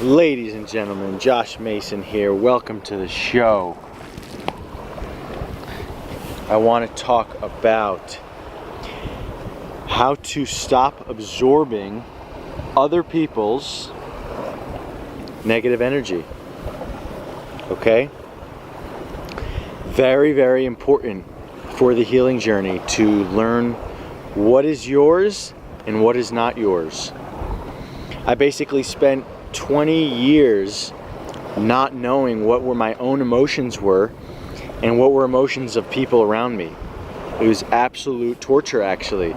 Ladies and gentlemen, Josh Mason here. Welcome to the show. I want to talk about how to stop absorbing other people's negative energy. Okay? Very, very important for the healing journey to learn what is yours and what is not yours. I basically spent 20 years not knowing what were my own emotions were and what were emotions of people around me. It was absolute torture, actually.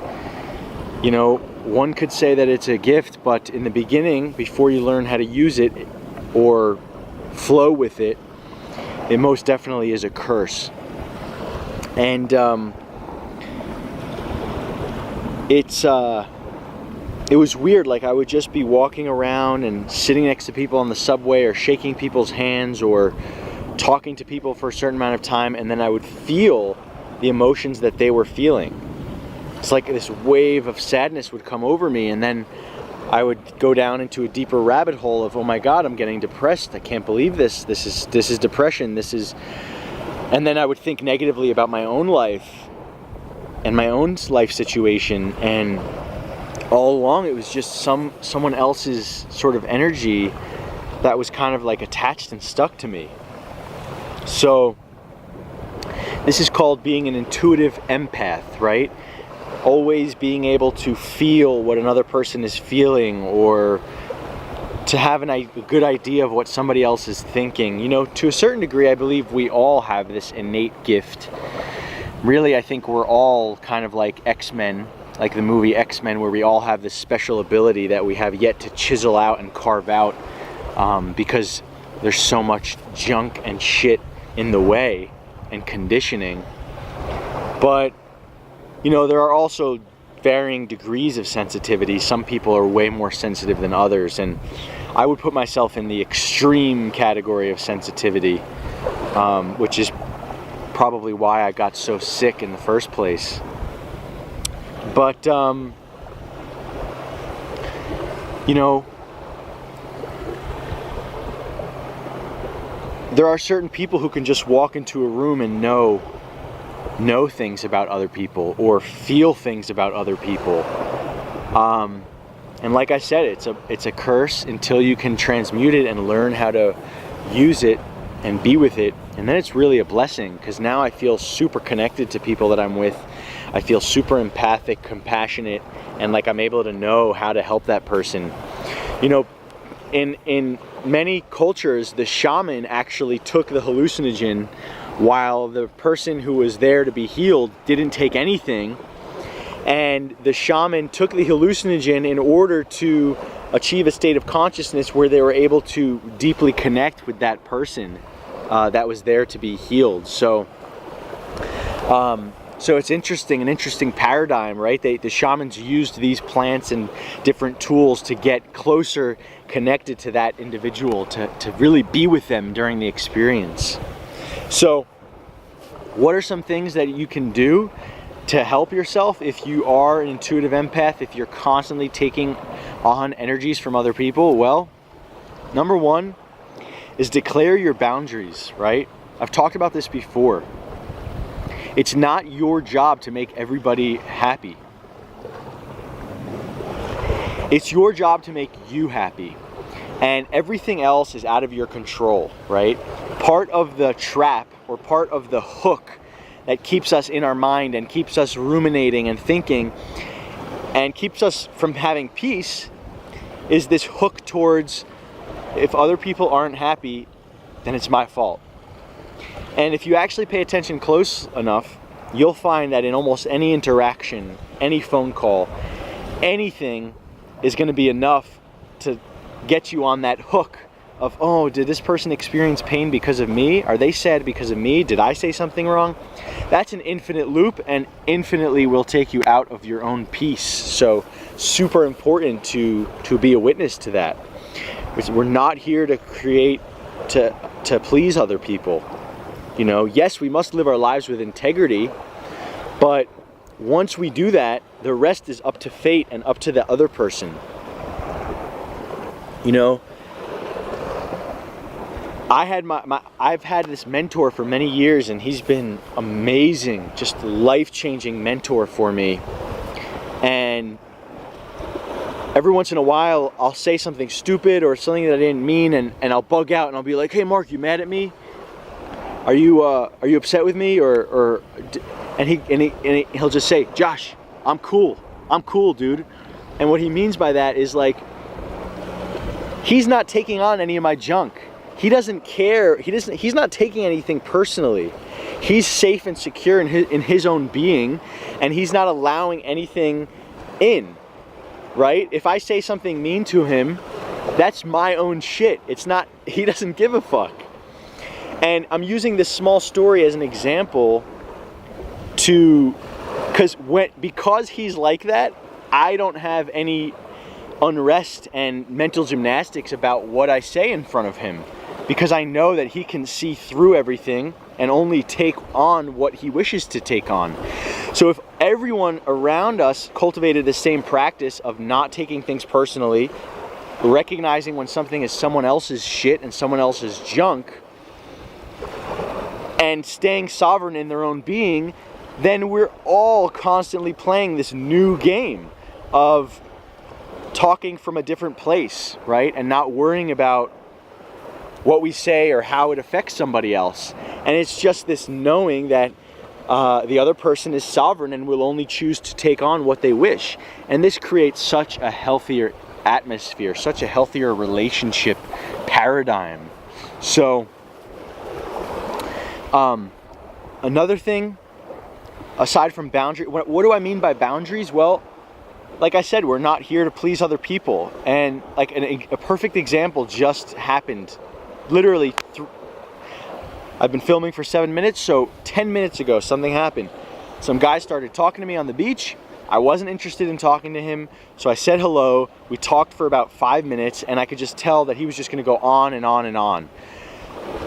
You know, one could say that it's a gift, but in the beginning, before you learn how to use it or flow with it, it most definitely is a curse. And it was weird. Like, I would just be walking around and sitting next to people on the subway or shaking people's hands or talking to people for a certain amount of time, and then I would feel the emotions that they were feeling. It's like this wave of sadness would come over me, and then I would go down into a deeper rabbit hole of, oh my God, I'm getting depressed. I can't believe this. This is depression. And then I would think negatively about my own life and my own life situation, and all along it was just someone else's sort of energy that was kind of like attached and stuck to me. So this is called being an intuitive empath, right? Always being able to feel what another person is feeling, or to have a good idea of what somebody else is thinking. You know, to a certain degree, I believe we all have this innate gift. Really, I think we're all kind of like X-Men, like the movie X-Men, where we all have this special ability that we have yet to chisel out and carve out, because there's so much junk and shit in the way and conditioning. But, you know, there are also varying degrees of sensitivity. Some people are way more sensitive than others, and I would put myself in the extreme category of sensitivity, which is probably why I got so sick in the first place. But, you know, there are certain people who can just walk into a room and know things about other people or feel things about other people. And like I said, it's a curse until you can transmute it and learn how to use it and be with it. And then it's really a blessing, because now I feel super connected to people that I'm with. I feel super empathic, compassionate, and like I'm able to know how to help that person. You know, in many cultures, the shaman actually took the hallucinogen while the person who was there to be healed didn't take anything. And the shaman took the hallucinogen in order to achieve a state of consciousness where they were able to deeply connect with that person that was there to be healed. So it's an interesting paradigm, right? The shamans used these plants and different tools to get closer connected to that individual, to really be with them during the experience. So what are some things that you can do to help yourself if you are an intuitive empath, if you're constantly taking on energies from other people? Well, number one is declare your boundaries, right? I've talked about this before. It's not your job to make everybody happy. It's your job to make you happy. And everything else is out of your control, right? Part of the trap, or part of the hook that keeps us in our mind and keeps us ruminating and thinking and keeps us from having peace, is this hook towards, if other people aren't happy, then it's my fault. And if you actually pay attention close enough, you'll find that in almost any interaction, any phone call, anything is going to be enough to get you on that hook of, oh, did this person experience pain because of me? Are they sad because of me? Did I say something wrong? That's an infinite loop, and infinitely will take you out of your own peace. So super important to be a witness to that. We're not here to create, to please other people. You know, yes, we must live our lives with integrity, but once we do that, the rest is up to fate and up to the other person. You know, I've had this mentor for many years, and he's been amazing, just life-changing mentor for me. And every once in a while, I'll say something stupid or something that I didn't mean, and I'll bug out, and I'll be like, "Hey, Mark, you mad at me? Are you upset with me?" And he'll just say, "Josh, I'm cool, dude." And what he means by that is like, he's not taking on any of my junk. He doesn't care. He's not taking anything personally. He's safe and secure in his own being, and he's not allowing anything in. Right? If I say something mean to him, that's my own shit. It's not. He doesn't give a fuck. And I'm using this small story as an example because he's like that, I don't have any unrest and mental gymnastics about what I say in front of him, because I know that he can see through everything and only take on what he wishes to take on. So if everyone around us cultivated the same practice of not taking things personally, recognizing when something is someone else's shit and someone else's junk, and staying sovereign in their own being, then we're all constantly playing this new game of talking from a different place, right? And not worrying about what we say or how it affects somebody else. And it's just this knowing that the other person is sovereign and will only choose to take on what they wish. And this creates such a healthier atmosphere, such a healthier relationship paradigm. So, another thing, aside from boundary, what do I mean by boundaries? Well, like I said, we're not here to please other people. And like a perfect example just happened. Literally, I've been filming for 7 minutes, so 10 minutes ago something happened. Some guy started talking to me on the beach. I wasn't interested in talking to him, so I said hello. We talked for about 5 minutes, and I could just tell that he was just gonna go on and on and on.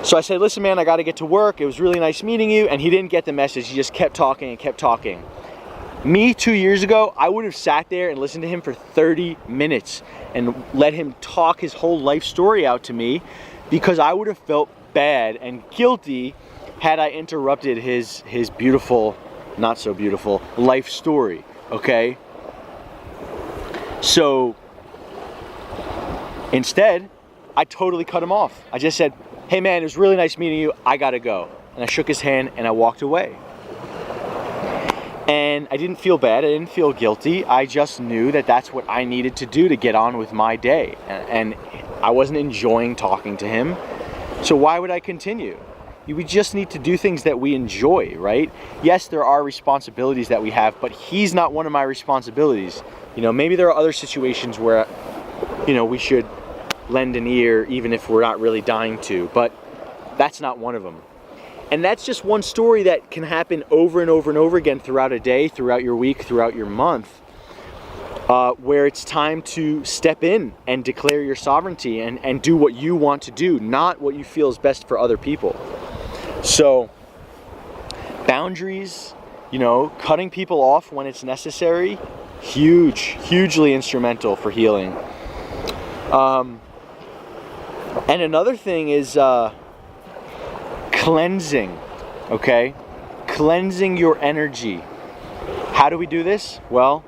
So I said, "Listen, man, I gotta get to work. It was really nice meeting you." And he didn't get the message. He just kept talking and kept talking. Me 2 years ago, I would have sat there and listened to him for 30 minutes and let him talk his whole life story out to me, because I would have felt bad and guilty had I interrupted his beautiful, not so beautiful, life story, okay? So instead, I totally cut him off. I just said, "Hey man, it was really nice meeting you. I gotta go." And I shook his hand and I walked away. And I didn't feel bad, I didn't feel guilty. I just knew that that's what I needed to do to get on with my day. And I wasn't enjoying talking to him, so why would I continue? We just need to do things that we enjoy, right? Yes, there are responsibilities that we have, but he's not one of my responsibilities. You know, maybe there are other situations where, you know, we should lend an ear even if we're not really dying to, but that's not one of them. And that's just one story that can happen over and over and over again throughout a day, throughout your week, throughout your month, where it's time to step in and declare your sovereignty and do what you want to do, not what you feel is best for other people. So, boundaries, you know, cutting people off when it's necessary, hugely instrumental for healing. And another thing is cleansing, okay? Cleansing your energy. How do we do this? Well,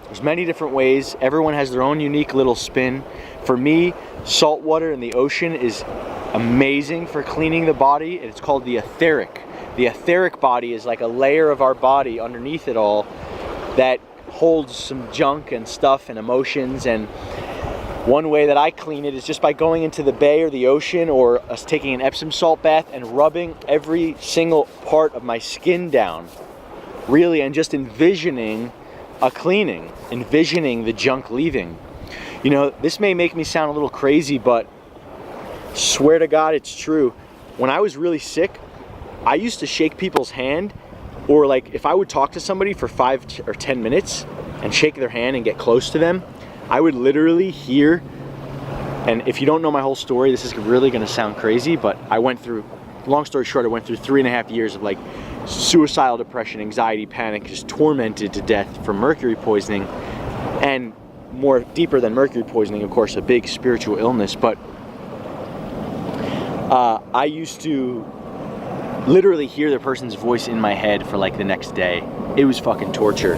there's many different ways. Everyone has their own unique little spin. For me, salt water in the ocean is amazing for cleaning the body. It's called the etheric. The etheric body is like a layer of our body underneath it all that holds some junk and stuff and emotions. And one way that I clean it is just by going into the bay or the ocean, or us taking an Epsom salt bath and rubbing every single part of my skin down, really, and just envisioning a cleaning, envisioning the junk leaving. You know, this may make me sound a little crazy, but swear to God it's true. When I was really sick, I used to shake people's hand, or like if I would talk to somebody for 5 or 10 minutes and shake their hand and get close to them, I would literally hear, and if you don't know my whole story, this is really gonna sound crazy, but I went through, long story short, I went through 3.5 years of like suicidal depression, anxiety, panic, just tormented to death from mercury poisoning, and more deeper than mercury poisoning, of course, a big spiritual illness. But I used to literally hear the person's voice in my head for like the next day. It was fucking torture.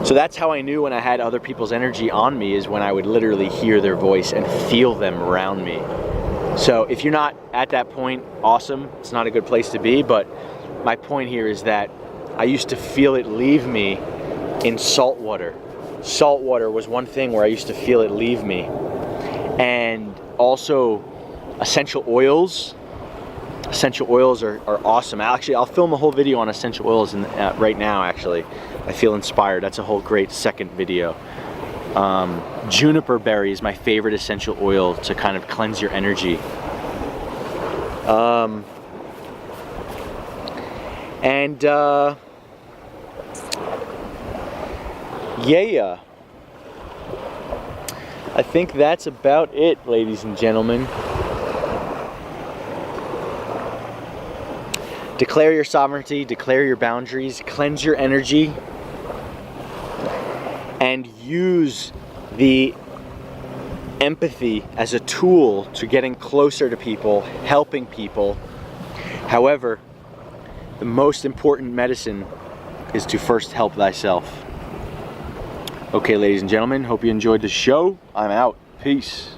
So that's how I knew when I had other people's energy on me, is when I would literally hear their voice and feel them around me. So if you're not at that point, awesome. It's not a good place to be, but my point here is that I used to feel it leave me in salt water. Salt water was one thing where I used to feel it leave me. And also essential oils. Essential oils are awesome. Actually, I'll film a whole video on essential oils right now, actually. I feel inspired. That's a whole great second video. Juniper berry is my favorite essential oil to kind of cleanse your energy. Yeah. I think that's about it, ladies and gentlemen. Declare your sovereignty, declare your boundaries, cleanse your energy, and use the empathy as a tool to getting closer to people, helping people. However, the most important medicine is to first help thyself. Okay, ladies and gentlemen, hope you enjoyed the show. I'm out. Peace.